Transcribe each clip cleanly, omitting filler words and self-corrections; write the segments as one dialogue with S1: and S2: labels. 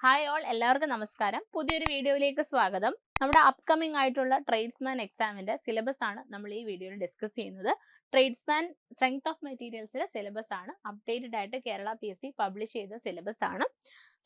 S1: Hi all, എല്ലാവർക്കും നമസ്കാരം. പുതിയൊരു വീഡിയോയിലേക്ക് സ്വാഗതം. നമ്മുടെ അപ്കമിംഗ് ആയിട്ടുള്ള ട്രേഡ്സ്മാൻ എക്സാമിന്റെ സിലബസ് ആണ് നമ്മൾ ഈ വീഡിയോയിൽ ഡിസ്കസ് ചെയ്യുന്നത്. ട്രേഡ്സ്മാൻ സ്ട്രെങ്ത് ഓഫ് മെറ്റീരിയൽസിലെ സിലബസ് ആണ്, അപ്ഡേറ്റഡ് ആയിട്ട് കേരള PSC പബ്ലിഷ് ചെയ്ത സിലബസ് ആണ്.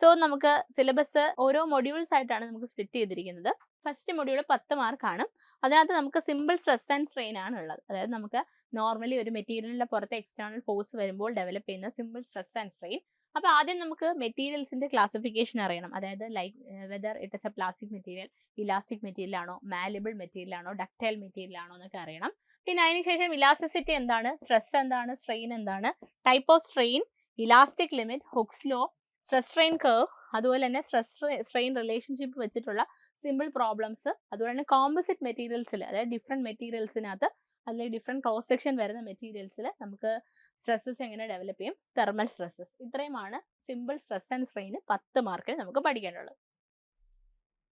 S1: സോ നമുക്ക് സിലബസ് ഓരോ മൊഡ്യൂൾസ് ആയിട്ടാണ് നമുക്ക് സ്പ്ലിറ്റ് ചെയ്തിരിക്കുന്നത്. ഫസ്റ്റ് മൊഡ്യൂൾ 10 മാർക്കാണ്. അതിനകത്ത് നമുക്ക് സിമ്പിൾ സ്ട്രെസ് ആൻഡ് സ്ട്രെയിൻ ആണ് ഉള്ളത്. അതായത് നമുക്ക് നോർമലി ഒരു മെറ്റീരിയലിന്റെ പുറത്തെ എക്സ്റ്റേണൽ ഫോഴ്സ് വരുമ്പോൾ ഡെവലപ്പ് ചെയ്യുന്ന സിമ്പിൾ സ്ട്രെസ് ആൻഡ് സ്ട്രെയിൻ. അപ്പോൾ ആദ്യം നമുക്ക് മെറ്റീരിയൽസിന്റെ ക്ലാസിഫിക്കേഷൻ അറിയണം. അതായത് like whether it is A plastic material, elastic material ആണോ, മാലബിൾ മെറ്റീരിയൽ ആണോ, ഡക്റ്റൈൽ മെറ്റീരിയൽ ആണോ എന്നൊക്കെ അറിയണം. പിന്നെ അതിനുശേഷം ഇലാസ്റ്റിസിറ്റി എന്താണ്, സ്ട്രെസ് എന്താണ്, സ്ട്രെയിൻ എന്താണ്, type of strain, elastic limit, hooks law, stress strain curve, അതുപോലെ തന്നെ സ്ട്രെസ് സ്ട്രെയിൻ റിലേഷൻഷിപ്പ് വെച്ചിട്ടുള്ള സിമ്പിൾ പ്രോബ്ലംസ്, അതുപോലെ തന്നെ കോമ്പോസിറ്റ് മെറ്റീരിയൽസിൽ, അതായത് ഡിഫറെൻറ്റ് മെറ്റീരിയൽസിനകത്ത് അല്ലെങ്കിൽ ഡിഫറെൻറ്റ് ക്രോസ് സെക്ഷൻ വരുന്ന മെറ്റീരിയൽസിൽ നമുക്ക് സ്ട്രെസ്സസ് എങ്ങനെ ഡെവലപ്പ് ചെയ്യും, തെർമൽ സ്ട്രെസ്സസ്. ഇത്രയുമാണ് സിമ്പിൾ സ്ട്രെസ് ആൻഡ് സ്ട്രെയിൻ 10 മാർക്കിൽ നമുക്ക് പഠിക്കാനുള്ളത്.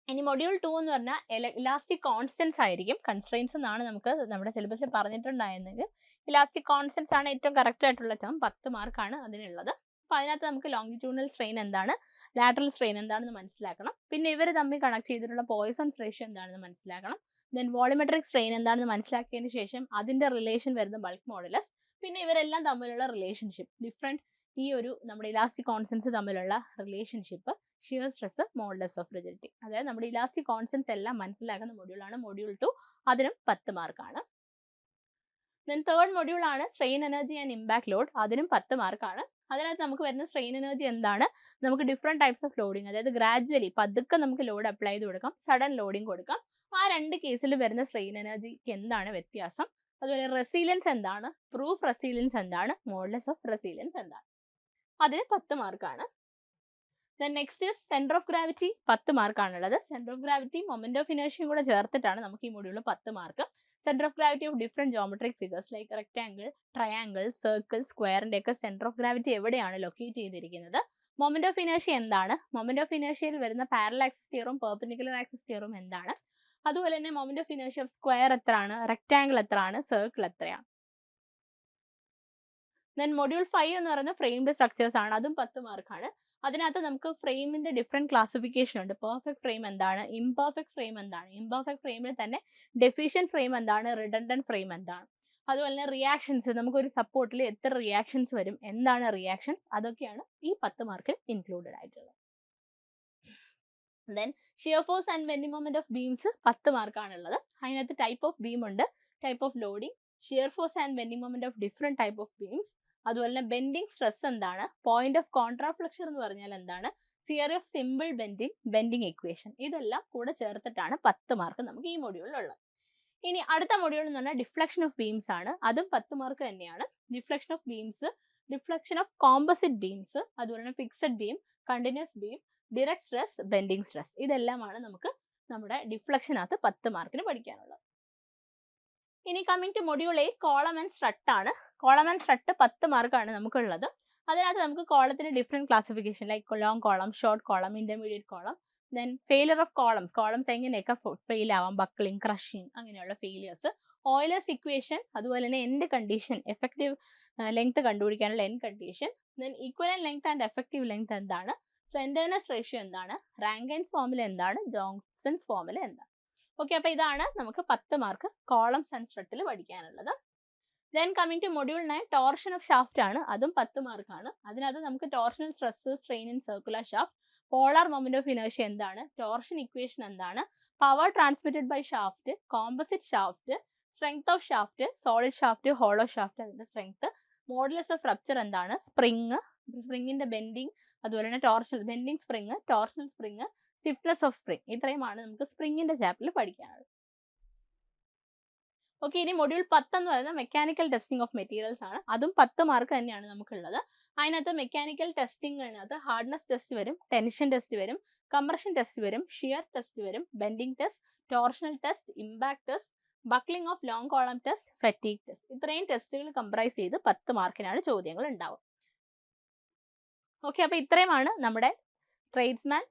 S1: ഇനി മൊഡ്യൂൾ 2 എന്ന് പറഞ്ഞാൽ ഇലാസ്റ്റിക് കോൺസ്റ്റൻസ് ആയിരിക്കും. കൺസ്ട്രെയിൻസ് എന്നാണ് നമുക്ക് നമ്മുടെ സിലബസിൽ പറഞ്ഞിട്ടുണ്ടായിരുന്നെങ്കിൽ ഇലാസ്റ്റിക് കോൺസ്റ്റൻസ് ആണ് ഏറ്റവും കറക്റ്റ് ആയിട്ടുള്ള ടേം. 10 മാർക്കാണ് അതിനുള്ളത്. അപ്പോൾ അതിനകത്ത് നമുക്ക് ലോങ്ങിറ്റ്യൂഡിനൽ സ്ട്രെയിൻ എന്താണ്, ലാറ്ററൽ സ്ട്രെയിൻ എന്താണെന്ന് മനസ്സിലാക്കണം. പിന്നെ ഇവർ തമ്മിൽ കണക്ട് ചെയ്തിട്ടുള്ള പോയ്സൺസ് റേഷ്യോ എന്താണെന്ന് മനസ്സിലാക്കണം. ദെൻ വോളിമെട്രിക് സ്ട്രെയിൻ എന്താണെന്ന് മനസ്സിലാക്കിയതിന് ശേഷം അതിന്റെ റിലേഷൻ വരുന്ന ബൾക്ക് മോഡുലസ്, പിന്നെ ഇവരെല്ലാം തമ്മിലുള്ള റിലേഷൻഷിപ്പ്, ഡിഫറെൻറ്റ് ഈ ഒരു നമ്മുടെ ഇലാസ്റ്റിക് കോൺസ്റ്റൻസ് തമ്മിലുള്ള relationship, shear stress, modulus of rigidity. അതായത് നമ്മുടെ ഇലാസ്റ്റിക് കോൺസ്റ്റൻസ് എല്ലാം മനസ്സിലാക്കുന്ന മൊഡ്യൂളാണ് മൊഡ്യൂൾ 2. അതിനും 10 മാർക്കാണ്. ദെൻ തേർഡ് മൊഡ്യൂൾ ആണ് strain energy and impact load. അതിനും 10 മാർക്കാണ്. അതിനകത്ത് നമുക്ക് വരുന്ന സ്ട്രെയിൻ എനർജി എന്താണ്, നമുക്ക് ഡിഫറെൻറ്റ് ടൈപ്സ് ഓഫ് ലോഡിങ്, അതായത് ഗ്രാജുവലി പതുക്കെ നമുക്ക് ലോഡ് അപ്ലൈ ചെയ്ത് കൊടുക്കാം, സഡൻ ലോഡിങ് കൊടുക്കാം. ആ രണ്ട് കേസിൽ വരുന്ന സ്ട്രെയിൻ എനർജിക്ക് എന്താണ് വ്യത്യാസം, അതുപോലെ റെസീലിയൻസ് എന്താണ്, പ്രൂഫ് റെസീലിയൻസ് എന്താണ്, മോഡുലസ് ഓഫ് റെസീലിയൻസ് എന്താണ്. അതിന് 10 മാർക്കാണ്. Then next centre of gravity 10 മാർക്കാണുള്ളത്. Centre of gravity moment of ഇനേർഷ്യയും കൂടെ ചേർത്തിട്ടാണ് നമുക്ക് ഈ മൊഡ്യൂളിൽ 10 mark. Centre of gravity of different geometric figures like rectangle, triangle, circle, സ്ക്വയറിന്റെ ഒക്കെ സെന്റർ ഓഫ് ഗ്രാവിറ്റി എവിടെയാണ് ലൊക്കേറ്റ് ചെയ്തിരിക്കുന്നത്, മൊമെന്റ് ഓഫ് ഇനേർഷ്യ എന്താണ്, മൊമെന്റ് ഓഫ് ഇനേർഷ്യയിൽ വരുന്ന പാരലൽ ആക്സിസ് തിയറും പെർപെൻഡിക്കുലർ ആക്സിസ് തിയറും എന്താണ്, അതുപോലെ തന്നെ moment of inertia of square എത്രയാണ്, റെക്ടാംഗിൾ എത്രയാണ്, സർക്കിൾ എത്രയാണ്. ദെൻ മൊഡ്യൂൾ 5 എന്ന് പറയുന്നത് ഫ്രെയിംഡ് സ്ട്രക്ചേഴ്സ് ആണ്. അതും 10 മാർക്കാണ്. അതിനകത്ത് നമുക്ക് ഫ്രെയിമിന്റെ ഡിഫറെൻറ്റ് ക്ലാസിഫിക്കേഷൻ ഉണ്ട്. പെർഫെക്റ്റ് ഫ്രെയിം എന്താണ്, ഇംപെർഫെക്റ്റ് ഫ്രെയിം എന്താണ്, ഇംപെർഫെക്റ്റ് ഫ്രെയിമിൽ തന്നെ ഡെഫിഷ്യൻറ്റ് ഫ്രെയിം എന്താണ്, റിഡൻഡൻറ്റ് ഫ്രെയിം എന്താണ്, അതുപോലെ തന്നെ റിയാക്ഷൻസ്, നമുക്കൊരു സപ്പോർട്ടിൽ എത്ര റിയാക്ഷൻസ് വരും, എന്താണ് റിയാക്ഷൻസ്, അതൊക്കെയാണ് ഈ 10 മാർക്കിൽ ഇൻക്ലൂഡഡ് ആയിട്ടുള്ളത്. Then shear force and bending moment of beams 10 മാർക്കാണുള്ളത്. അതിനകത്ത് ടൈപ്പ് ഓഫ് ബീം ഉണ്ട്, type of loading, shear force and bending moment of different type of beams, അതുപോലെ തന്നെ ബെൻഡിങ് സ്ട്രെസ് എന്താണ്, പോയിന്റ് ഓഫ് കോൺട്രാഫ്ലക്ഷൻ എന്ന് പറഞ്ഞാൽ എന്താണ്, theory of simple bending equation, ഇതെല്ലാം കൂടെ ചേർത്തിട്ടാണ് 10 മാർക്ക് നമുക്ക് ഈ മൊഡ്യൂളിലുള്ളത്. ഇനി അടുത്ത മൊഡ്യൂൾ എന്ന് പറഞ്ഞാൽ ഡിഫ്ലക്ഷൻ ഓഫ് ബീംസ് ആണ്. അതും 10 മാർക്ക് തന്നെയാണ്. Deflection of beams, deflection of composite beams, അതുപോലെ തന്നെ fixed beam, continuous beam, direct stress, bending stress, ഇതെല്ലാമാണ് നമുക്ക് നമ്മുടെ ഡിഫ്ലക്ഷനകത്ത് 10 മാർക്കിന് പഠിക്കാനുള്ളത്. ഇനി coming to module 8 column and strut ആണ്. കോളം ആൻഡ് സ്ട്രട്ട് 10 മാർക്കാണ് നമുക്കുള്ളത്. അതിനകത്ത് നമുക്ക് കോളത്തിന് different classification like long column, short column, intermediate column, then failure of columns എങ്ങനെയൊക്കെ ഫെയിൽ ആവാം, ബക്കിളിങ്, ക്രഷിങ്, അങ്ങനെയുള്ള ഫെയിലിയേഴ്സ്, ഓയിലേഴ്സ് ഇക്വേഷൻ, അതുപോലെ തന്നെ എൻഡ് കണ്ടീഷൻ, എഫക്റ്റീവ് ലെങ്ത് കണ്ടുപിടിക്കാനുള്ള end condition, then equivalent length and effective length എന്താണ്, slenderness ratio എന്താണ്, Rankine's formula എന്താണ്, Johnson's formula എന്താണ്. ഓക്കെ, അപ്പോൾ ഇതാണ് നമുക്ക് 10 മാർക്ക് കോളംസ് ആൻഡ് സ്ട്രട്ടിൽ പഠിക്കാനുള്ളത്. Then coming to module 9 torsion of shaft ആണ്. അതും 10 മാർക്കാണ്. അതിനകത്ത് നമുക്ക് torsional stress, strain in circular shaft, polar moment of inertia എന്താണ്, ടോർഷൻ ഇക്വേഷൻ എന്താണ്, power transmitted by shaft, composite shaft, strength of shaft, solid shaft, hollow shaft, അതിന്റെ strength, modulus of rupture എന്താണ്, സ്പ്രിങ്ങിന്റെ bending, അതുപോലെ തന്നെ torsional bending spring, torsional spring, stiffness of spring, ഇത്രയുമാണ് നമുക്ക് സ്പ്രിങ്ങിന്റെ ചാപ്റ്ററിൽ പഠിക്കാനുള്ളത്. ഓക്കെ, ഇനി മൊഡ്യൂൾ 10 എന്ന് പറയുന്നത് മെക്കാനിക്കൽ ടെസ്റ്റിംഗ് ഓഫ് മെറ്റീരിയൽസ് ആണ്. അതും 10 മാർക്ക് തന്നെയാണ് നമുക്കുള്ളത്. അതിനകത്ത് മെക്കാനിക്കൽ ടെസ്റ്റിംഗിനകത്ത് ഹാർഡ്നെസ് ടെസ്റ്റ് വരും, ടെൻഷൻ ടെസ്റ്റ് വരും, കംപ്രഷൻ ടെസ്റ്റ് വരും, ഷിയർ ടെസ്റ്റ് വരും, bending test, torsional test, impact test, buckling of long column test, fatigue test, ഇത്രയും ടെസ്റ്റുകൾ കംപ്രൈസ് ചെയ്ത് 10 മാർക്കിനാണ് ചോദ്യങ്ങൾ ഉണ്ടാവും. ഓക്കെ, അപ്പോൾ ഇത്രയുമാണ് നമ്മുടെ ട്രേഡ്സ്മാൻ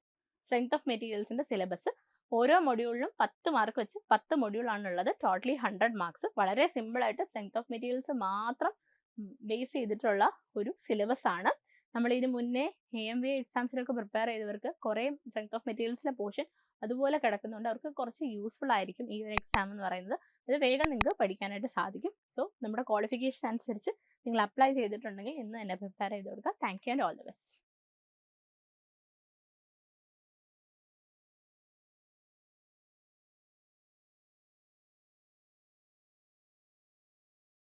S1: സ്ട്രെങ്ത് ഓഫ് മെറ്റീരിയൽസിന്റെ സിലബസ്. ഓരോ മൊഡ്യൂളിലും 10 മാർക്ക് വെച്ച് 10 മൊഡ്യൂളാണുള്ളത്. Totally 100 marks. വളരെ സിമ്പിളായിട്ട് സ്ട്രെങ്ത് ഓഫ് മെറ്റീരിയൽസ് മാത്രം ബേസ് ചെയ്തിട്ടുള്ള ഒരു സിലബസ് ആണ്. നമ്മൾ ഇതിന് മുന്നേ AMV എക്സാംസിനൊക്കെ പ്രിപ്പയർ ചെയ്തവർക്ക് കുറേ സ്ട്രെങ്ത് ഓഫ് മെറ്റീരിയൽസിൻ്റെ പോർഷൻ അതുപോലെ കിടക്കുന്നുണ്ട്. അവർക്ക് കുറച്ച് യൂസ്ഫുൾ ആയിരിക്കും ഈ ഒരു എക്സാം എന്ന് പറയുന്നത്. ഇത് വേഗം നിങ്ങൾക്ക് പഠിക്കാനായിട്ട് സാധിക്കും. സോ നമ്മുടെ ക്വാളിഫിക്കേഷൻ അനുസരിച്ച് നിങ്ങൾ അപ്ലൈ ചെയ്തിട്ടുണ്ടെങ്കിൽ ഇന്ന് തന്നെ പ്രിപ്പയർ ചെയ്ത് കൊടുക്കുക. Thank you and all the best.